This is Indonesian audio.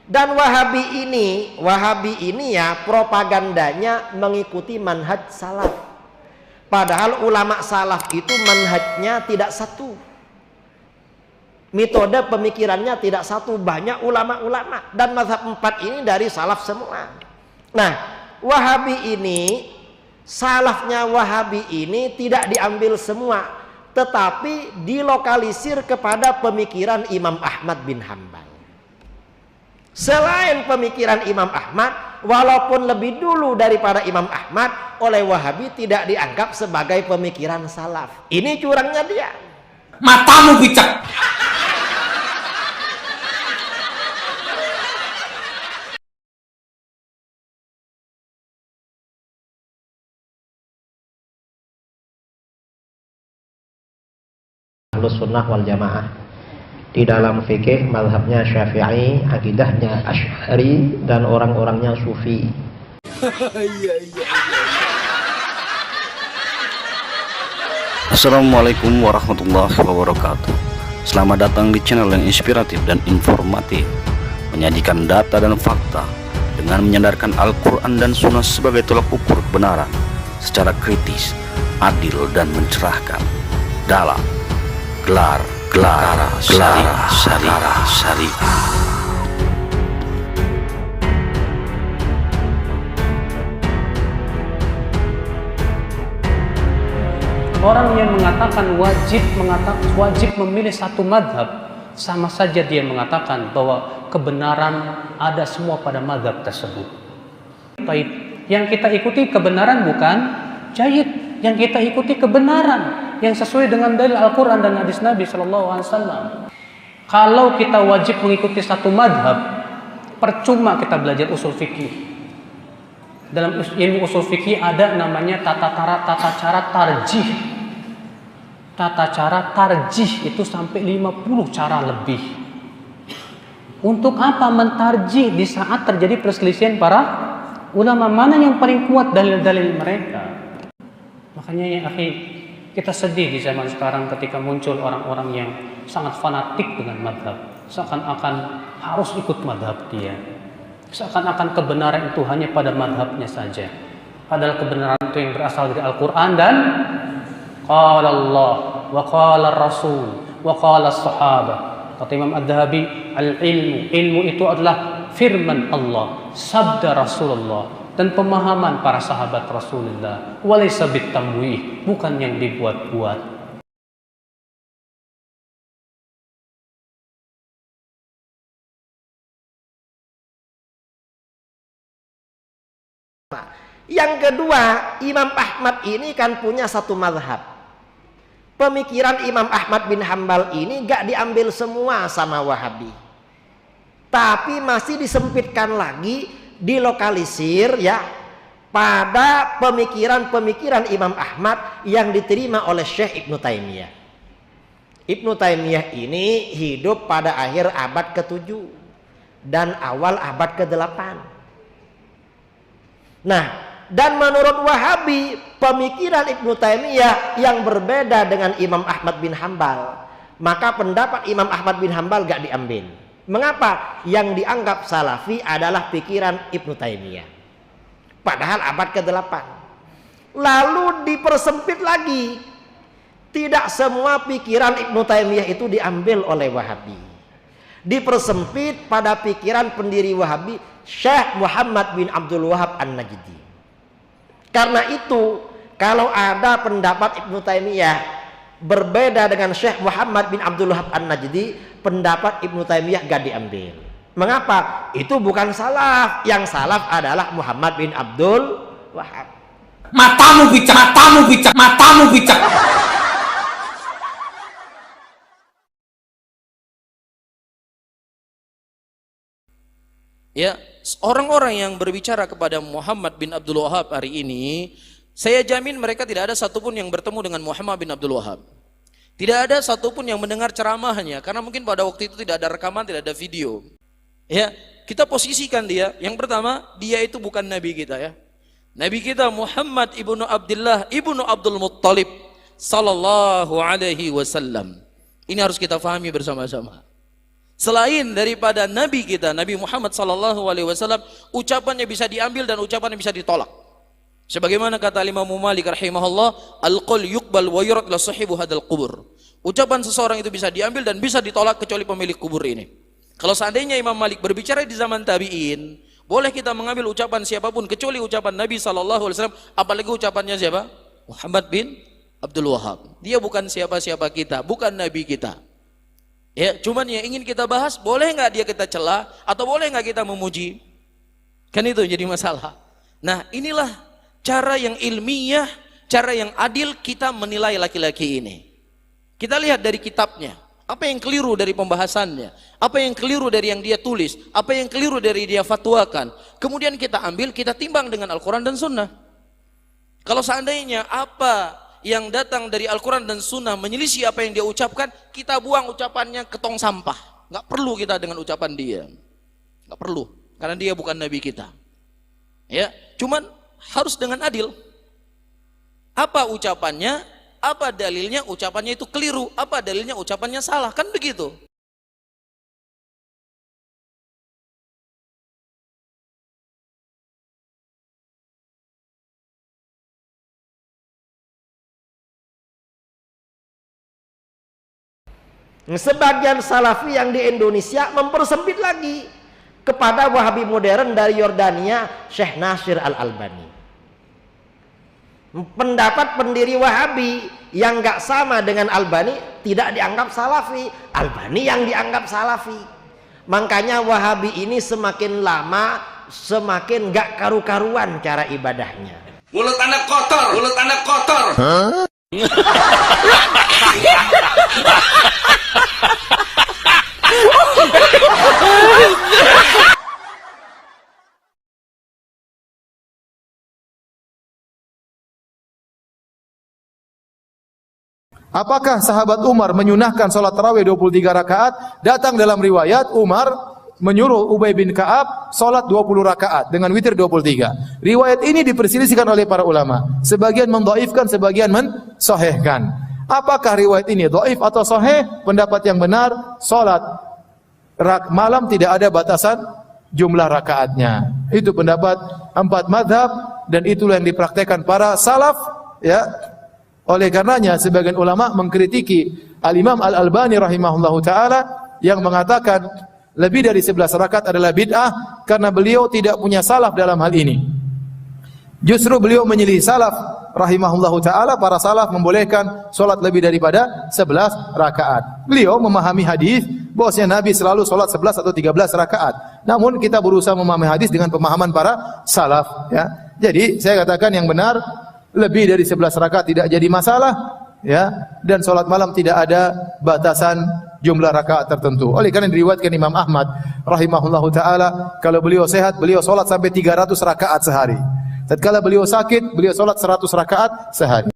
Dan Wahabi ini ya propagandanya mengikuti manhaj salaf. Padahal ulama salaf itu manhajnya tidak satu. Metode pemikirannya tidak satu, banyak ulama-ulama, dan mazhab 4 ini dari salaf semua. Nah, Wahabi ini, salafnya Wahabi ini tidak diambil semua, tetapi dilokalisir kepada pemikiran Imam Ahmad bin Hambal. Selain pemikiran Imam Ahmad, walaupun lebih dulu daripada Imam Ahmad, oleh Wahabi tidak dianggap sebagai pemikiran salaf. Ini curangnya dia. Matamu picak. Ahlus sunnah wal jamaah di dalam fikih mazhabnya Syafi'i, akidahnya Asy'ari, dan orang-orangnya Sufi. Assalamualaikum warahmatullahi wabarakatuh. Selamat datang di channel yang inspiratif dan informatif, menyajikan data dan fakta dengan menyandarkan Al-Quran dan Sunnah sebagai tolak ukur kebenaran secara kritis, adil, dan mencerahkan dalam gelar syariah. Orang yang mengatakan wajib memilih satu madhab, sama saja dia mengatakan bahwa kebenaran ada semua pada madhab tersebut. Baik, yang kita ikuti kebenaran bukan jayid, yang kita ikuti kebenaran yang sesuai dengan dalil Al-Quran dan hadis Nabi SAW. Kalau kita wajib mengikuti satu madhab, percuma kita belajar usul fikih. Dalam ilmu usul fikih ada namanya tata cara tarjih. Tata cara tarjih itu sampai 50 cara lebih. Untuk apa mentarjih di saat terjadi perselisihan para ulama, mana yang paling kuat dalil-dalil mereka? Makanya ya akhi, kita sedih di zaman sekarang ketika muncul orang-orang yang sangat fanatik dengan madhab, seakan-akan harus ikut madhab dia, seakan-akan kebenaran itu hanya pada madhabnya saja, padahal kebenaran itu yang berasal dari Al-Quran dan qala Allah wa qala Rasul wa qala Sahabah. Kata Imam Adz-Dzahabi, ilmu itu adalah firman Allah, sabda Rasulullah, dan pemahaman para sahabat Rasulullah. Walaysa bitamwih, bukan yang dibuat-buat. Yang kedua, Imam Ahmad ini kan punya satu mazhab. Pemikiran Imam Ahmad bin Hambal ini gak diambil semua sama Wahabi, tapi masih disempitkan lagi, dilokalisir ya pada pemikiran-pemikiran Imam Ahmad yang diterima oleh Syekh Ibnu Taimiyah. Ibnu Taimiyah ini hidup pada akhir abad ke-7 dan awal abad ke-8. Nah, dan menurut Wahabi, pemikiran Ibnu Taimiyah yang berbeda dengan Imam Ahmad bin Hambal, maka pendapat Imam Ahmad bin Hambal gak diambil. Mengapa? Yang dianggap salafi adalah pikiran Ibnu Taimiyah, padahal abad ke-8. Lalu dipersempit lagi, tidak semua pikiran Ibnu Taimiyah itu diambil oleh Wahabi. Dipersempit pada pikiran pendiri Wahabi, Syekh Muhammad bin Abdul Wahab An-Najdi. Karena itu, kalau ada pendapat Ibnu Taimiyah berbeda dengan Syekh Muhammad bin Abdul Wahab An-Najdi, pendapat Ibnu Taimiyah gak diambil. Mengapa? Itu bukan salaf. Yang salaf adalah Muhammad bin Abdul Wahab. Matamu picak. Ya, orang-orang yang berbicara kepada Muhammad bin Abdul Wahab hari ini, saya jamin mereka tidak ada satupun yang bertemu dengan Muhammad bin Abdul Wahab. Tidak ada satupun yang mendengar ceramahnya, karena mungkin pada waktu itu tidak ada rekaman, tidak ada video. Ya, kita posisikan dia. Yang pertama, dia itu bukan nabi kita ya. Nabi kita Muhammad ibnu Abdullah ibnu Abdul Muttalib sallallahu alaihi wasallam. Ini harus kita fahami bersama-sama. Selain daripada Nabi kita, Nabi Muhammad sallallahu alaihi wasallam, ucapannya bisa diambil dan ucapannya bisa ditolak. Sebagaimana kata Imam Malik rahimahullah, al-qaul yuqbal wa yurad la sahibu hadal qubur. Ucapan seseorang itu bisa diambil dan bisa ditolak kecuali pemilik kubur ini. Kalau seandainya Imam Malik berbicara di zaman tabi'in, boleh kita mengambil ucapan siapapun kecuali ucapan Nabi sallallahu alaihi wasallam, apalagi ucapannya siapa? Muhammad bin Abdul Wahab. Dia bukan siapa-siapa kita, bukan nabi kita. Ya, cuman yang ingin kita bahas, boleh nggak dia kita celah atau boleh nggak kita memuji? Kan itu jadi masalah. Nah, inilah cara yang ilmiah, cara yang adil kita menilai laki-laki ini. Kita lihat dari kitabnya, apa yang keliru dari pembahasannya, apa yang keliru dari yang dia tulis, apa yang keliru dari dia fatwakan. Kemudian kita ambil, kita timbang dengan Al-Quran dan Sunnah. Kalau seandainya apa yang datang dari Al-Quran dan Sunnah menyelisih apa yang dia ucapkan, kita buang ucapannya ke tong sampah. Nggak perlu kita dengan ucapan dia, nggak perlu, karena dia bukan nabi kita. Ya, cuman harus dengan adil. Apa ucapannya, apa dalilnya ucapannya itu keliru, apa dalilnya ucapannya salah, kan begitu. Sebagian salafi yang di Indonesia mempersempit lagi kepada Wahabi modern dari Yordania, Syekh Nasir Al-Albani. Pendapat pendiri Wahabi yang gak sama dengan Albani tidak dianggap salafi, Albani yang dianggap salafi. Makanya Wahabi ini semakin lama semakin gak karu-karuan cara ibadahnya. Mulut Anda kotor, mulut Anda kotor. Apakah sahabat Umar menyunahkan sholat tarawih 23 rakaat? Datang dalam riwayat Umar menyuruh Ubay bin Ka'ab sholat 20 rakaat dengan witir 23. Riwayat ini diperselisihkan oleh para ulama. Sebagian mendhaifkan, sebagian mensahihkan. Apakah riwayat ini dhaif atau sahih? Pendapat yang benar, sholat malam tidak ada batasan jumlah rakaatnya. Itu pendapat 4 mazhab dan itulah yang dipraktekkan para salaf, ya. Oleh karenanya sebagian ulama mengkritiki Al-Imam Al-Albani rahimahullahu taala yang mengatakan lebih dari 11 rakaat adalah bid'ah karena beliau tidak punya salaf dalam hal ini. Justru beliau menyelisih salaf rahimahullahu taala, para salaf membolehkan salat lebih daripada 11 rakaat. Beliau memahami hadis bahwasanya Nabi selalu salat 11 atau 13 rakaat. Namun kita berusaha memahami hadis dengan pemahaman para salaf, ya. Jadi saya katakan yang benar lebih dari 11 rakaat tidak jadi masalah, ya, dan salat malam tidak ada batasan jumlah rakaat tertentu. Oleh karena diriwayatkan Imam Ahmad rahimahullahu taala, kalau beliau sehat beliau salat sampai 300 rakaat sehari. Tatkala beliau sakit beliau salat 100 rakaat sehari.